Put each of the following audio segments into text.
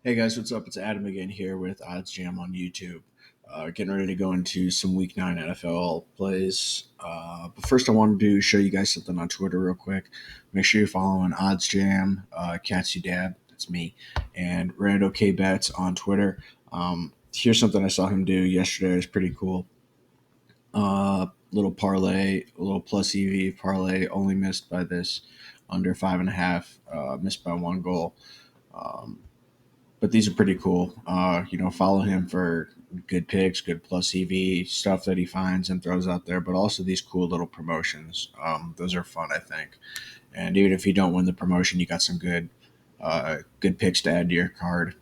Hey guys, what's up? It's Adam again here with Odds Jam on YouTube. Getting ready to go into some Week 9 NFL plays. But first, I wanted to show you guys something on Twitter real quick. Make sure you're following Odds Jam, Cat's You Dad, that's me, and Rando K Bets on Twitter. Here's something I saw him do yesterday. It's pretty cool. Little parlay, a little plus EV parlay, only missed by this under 5.5, missed by one goal. Um, but these are pretty cool. Follow him for good picks, good plus EV stuff that he finds and throws out there, but also these cool little promotions. Those are fun, I think. And even if you don't win the promotion, you got some good picks to add to your card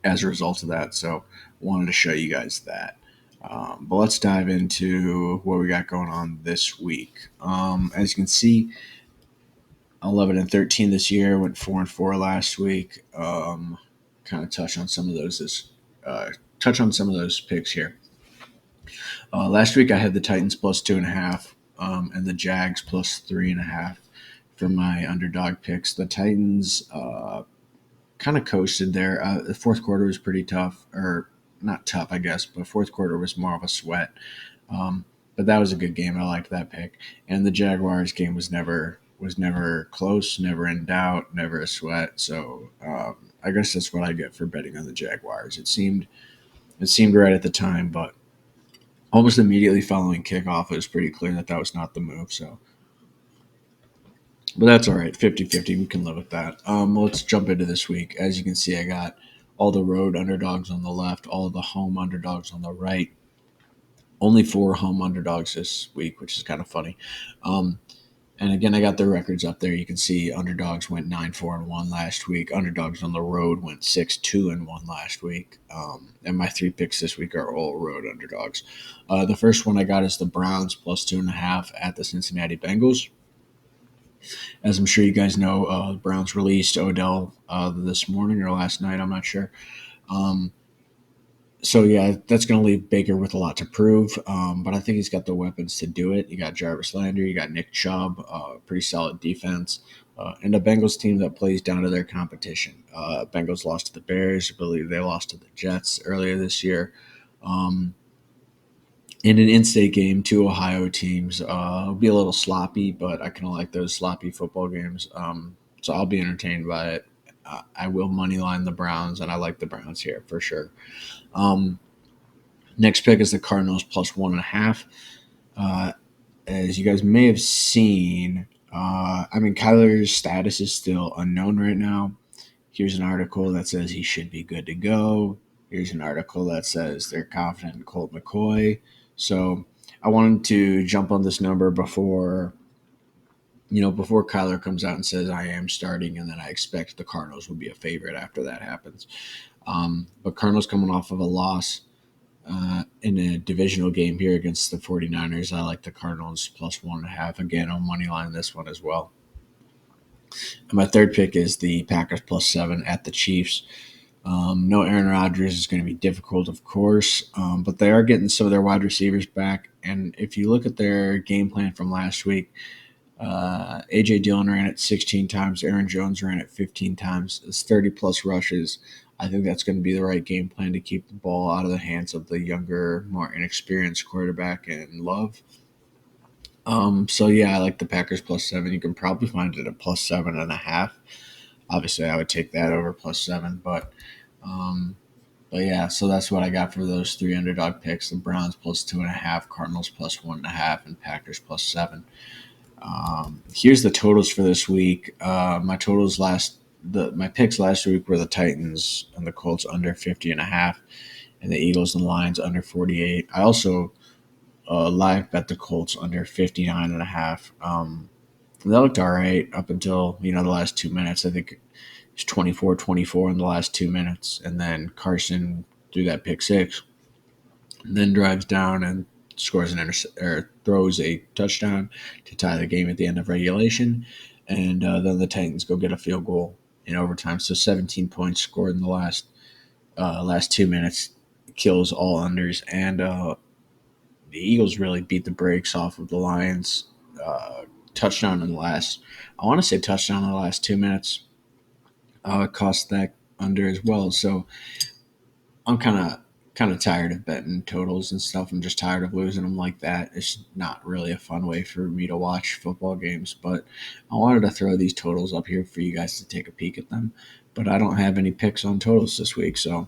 as a result of that. So, wanted to show you guys that. But let's dive into what we got going on this week. As you can see, 11-13 this year. Went 4-4 last week. Kind of touch on some of those picks here. Last week I had the Titans plus 2.5, and the Jags plus 3.5 for my underdog picks. The Titans kind of coasted there. The fourth quarter was pretty tough, or not tough, I guess, but fourth quarter was more of a sweat. But that was a good game. I liked that pick. And the Jaguars game was never close, never in doubt, never a sweat. So I guess that's what I get for betting on the Jaguars. It seemed right at the time, but almost immediately following kickoff, it was pretty clear that that was not the move. So, but that's all right. 50-50, we can live with that. Let's jump into this week. As you can see, I got all the road underdogs on the left, all the home underdogs on the right. Only 4 home underdogs this week, which is kind of funny. Um, And again, I got the records up there. You can see underdogs went 9-4-1 last week. Underdogs on the road went 6-2-1 last week. And my 3 picks this week are all road underdogs. The first one I got is the Browns plus 2.5 at the Cincinnati Bengals. As I'm sure you guys know, the Browns released Odell this morning or last night. I'm not sure. Um, so yeah, that's going to leave Baker with a lot to prove, but I think he's got the weapons to do it. You got Jarvis Landry, you got Nick Chubb, pretty solid defense, and a Bengals team that plays down to their competition. Bengals lost to the Bears. I believe they lost to the Jets earlier this year. Um, in an in-state game, 2 Ohio teams. It'll be a little sloppy, but I kind of like those sloppy football games. So I'll be entertained by it. I will moneyline the Browns, and I like the Browns here for sure. Um, Next pick is the Cardinals plus 1.5. Uh, as you guys may have seen, Kyler's status is still unknown right now. Here's an article that says he should be good to go. Here's an article that says they're confident in Colt McCoy. So I wanted to jump on this number before Kyler comes out and says I am starting, and then I expect the Cardinals will be a favorite after that happens. But Cardinals coming off of a loss in a divisional game here against the 49ers. I like the Cardinals plus 1.5. Again, on money line this one as well. And my third pick is the Packers plus 7 at the Chiefs. No Aaron Rodgers is going to be difficult, of course, but they are getting some of their wide receivers back. And if you look at their game plan from last week, A.J. Dillon ran it 16 times. Aaron Jones ran it 15 times. It's 30-plus rushes. I think that's going to be the right game plan to keep the ball out of the hands of the younger, more inexperienced quarterback in Love. So yeah, I like the Packers plus 7. You can probably find it at plus 7.5. Obviously, I would take that over plus 7, um, but yeah, so that's what I got for those 3 underdog picks: the Browns plus 2.5, Cardinals plus 1.5, and Packers plus 7. Here's the totals for this week. My picks last week were the Titans and the Colts under 50.5, and the Eagles and Lions under 48. I also live bet the Colts under 59.5. That looked all right up until the last 2 minutes. I think it's 24-24 in the last 2 minutes, and then Carson threw that pick six, and then drives down and scores or throws a touchdown to tie the game at the end of regulation, and then the Titans go get a field goal in overtime. So 17 points scored in the last 2 minutes, kills all unders, and the Eagles really beat the brakes off of the Lions. Touchdown in the last, I want to say touchdown in the last 2 minutes. Cost that under as well. So I'm kind of tired of betting totals and stuff. I'm just tired of losing them like that. It's not really a fun way for me to watch football games. But I wanted to throw these totals up here for you guys to take a peek at them. But I don't have any picks on totals this week, so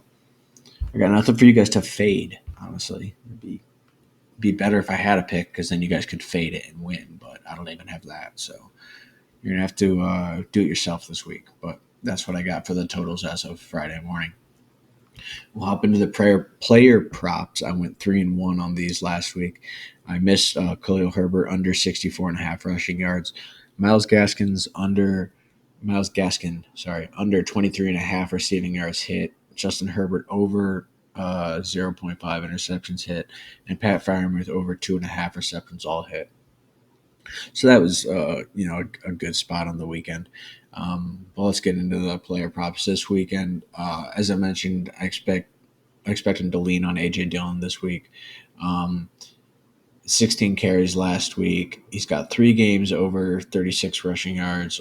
I got nothing for you guys to fade. Honestly, it'd be better if I had a pick because then you guys could fade it and win. But I don't even have that, so you're gonna have to do it yourself this week. But that's what I got for the totals as of Friday morning. We'll hop into the player props. I went 3-1 on these last week. I missed Khalil Herbert under 64.5 rushing yards. Miles Gaskins under Miles Gaskin, sorry, under 23.5 receiving yards hit. Justin Herbert over zero point 0.5 interceptions hit, and Pat Freiermuth over 2.5 receptions all hit. So that was a good spot on the weekend. But let's get into the player props this weekend. As I mentioned, I expect him to lean on AJ Dillon this week. Um, 16 carries last week. He's got 3 games over 36 rushing yards.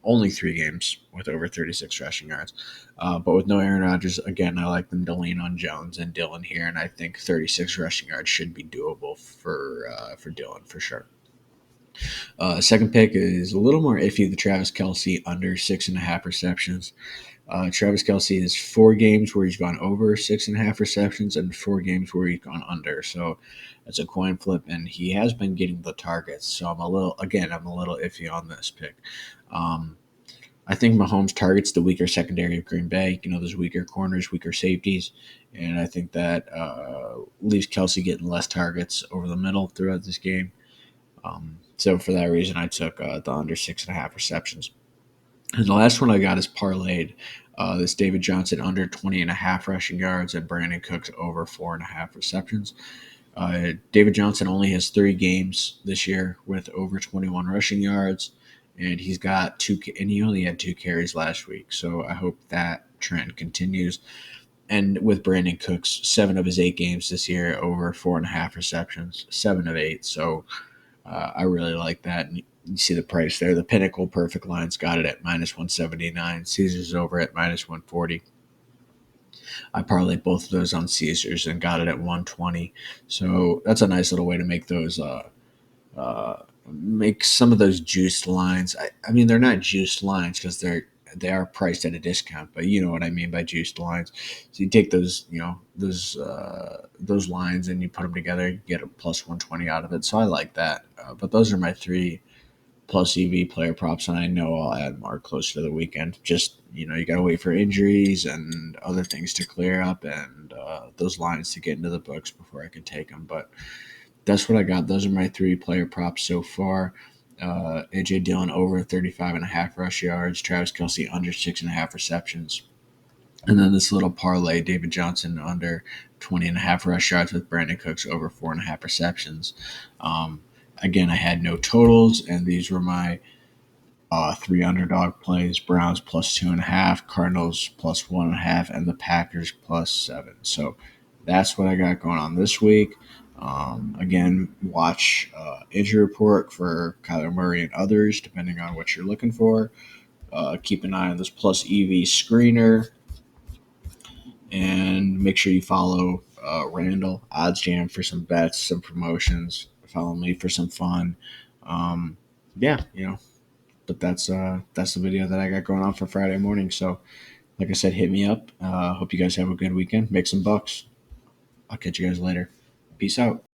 Only 3 games with over 36 rushing yards. But with no Aaron Rodgers, again, I like them to lean on Jones and Dillon here, and I think 36 rushing yards should be doable for Dillon for sure. Second pick is a little more iffy. The Travis Kelsey under 6.5 receptions. Travis Kelsey has 4 games where he's gone over 6.5 receptions and 4 games where he's gone under. So it's a coin flip, and he has been getting the targets. So I'm a little iffy on this pick. Um, I think Mahomes targets the weaker secondary of Green Bay. Those weaker corners, weaker safeties, and I think that leaves Kelsey getting less targets over the middle throughout this game. So for that reason, I took the under 6.5 receptions. And the last one I got is parlayed. This David Johnson under 20.5 rushing yards and Brandon Cooks over 4.5 receptions. David Johnson only has 3 games this year with over 21 rushing yards, and he only had 2 carries last week. So I hope that trend continues. And with Brandon Cooks, 7 of his 8 games this year over 4.5 receptions, 7 of 8. So I really like that. And you see the price there. The Pinnacle Perfect Line's got it at -179. Caesars over at -140. I parlayed both of those on Caesars and got it at 120. So that's a nice little way to make those make some of those juiced lines. I mean, they're not juiced lines because they are priced at a discount, but you know what I mean by juiced lines. So you take those lines and you put them together, you get a +120 out of it. So I like that. But those are my 3+ EV player props, and I know I'll add more closer to the weekend. Just you got to wait for injuries and other things to clear up and those lines to get into the books before I can take them. But that's what I got. Those are my 3 player props so far. AJ Dillon over 35.5 rush yards. Travis Kelsey under 6.5 receptions. And then this little parlay, David Johnson under 20.5 rush yards with Brandon Cooks over 4.5 receptions. Again, I had no totals, and these were my 3 underdog plays: Browns +2.5, Cardinals +1.5, and the Packers +7. So that's what I got going on this week. Again, watch injury report for Kyler Murray and others, depending on what you're looking for. Keep an eye on this plus EV screener, and make sure you follow Randall Odds Jam for some bets, some promotions. Follow me for some fun. Um, yeah, But that's the video that I got going on for Friday morning. So, like I said, hit me up. Hope you guys have a good weekend. Make some bucks. I'll catch you guys later. Peace out.